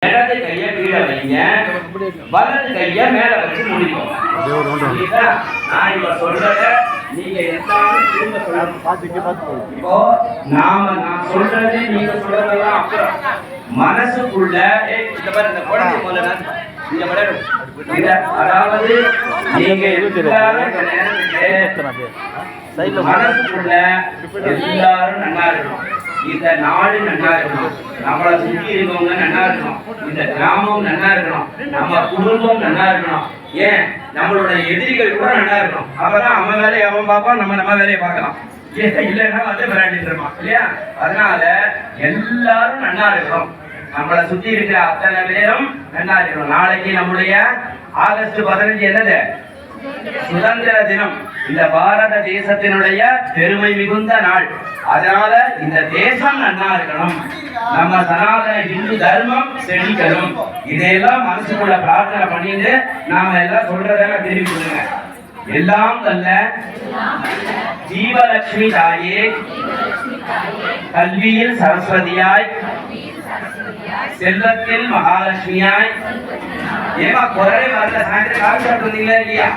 இடது கையை கீழே வைங்க, வலது கையை மேல வச்சு முடிக்கும். நான் இப்ப சொல்றத நீங்க எல்லாரும் திரும்ப சொல்லணும். இப்போ நான் சொல்றது நீங்க சொல்றதெல்லாம் அப்புறம் மனசுக்குள்ள இந்த மாதிரி இந்த குழந்தை போல இந்த மாதிரி அதாவது நீங்க எல்லாரும் மனசுக்குள்ள எல்லாரும் நல்லா இருக்கணும், இந்த நாடு நல்லா இருக்கணும், நம்மளை சுற்றி இருக்கவங்க நல்லா இருக்கணும், இந்த கிராமம் நல்லா இருக்கணும், நம்ம குடும்பம் நல்லா இருக்கணும், ஏன் நம்மளோட எதிரிகள் கூட நல்லா இருக்கணும். அப்பதான் அவன் வேலையை அவன் பார்ப்பான், நம்ம வேலையை பார்க்கலாம். இல்லைன்னா வந்து விளையாடிட்டு இருப்பான் இல்லையா? அதனால எல்லாரும் நல்லா இருக்கணும், நம்மளை சுற்றி இருக்கிற அத்தனை பேரும் நல்லா இருக்கணும். நாளைக்கு நம்முடைய ஆகஸ்ட் 15 என்னது? சுதந்திர தினம். இந்த பாரத தேசத்தினுடைய பெருமை மிகுந்த நாள். அதனால இந்த தேசம் நன்னா இருக்கணும், நம்ம சனாதன இந்து தர்மம் செழிக்கணும். இதையெல்லாம் மனசுக்குள்ள பிரார்த்தனை பண்ணிட்டு நாம எல்லாம் சொல்றதெல்லாம் தெரிவிச்சுங்க. எல்லாம் அல்ல ஜீவலட்சுமி தாயே, கல்வியில் சரஸ்வதியாய், செல்வத்தில் மகாலட்சுமியாய். ஏமா குரலே வரல, சாயந்தரம் கால் சாப்பிட்டு வந்தீங்களா இல்லையா?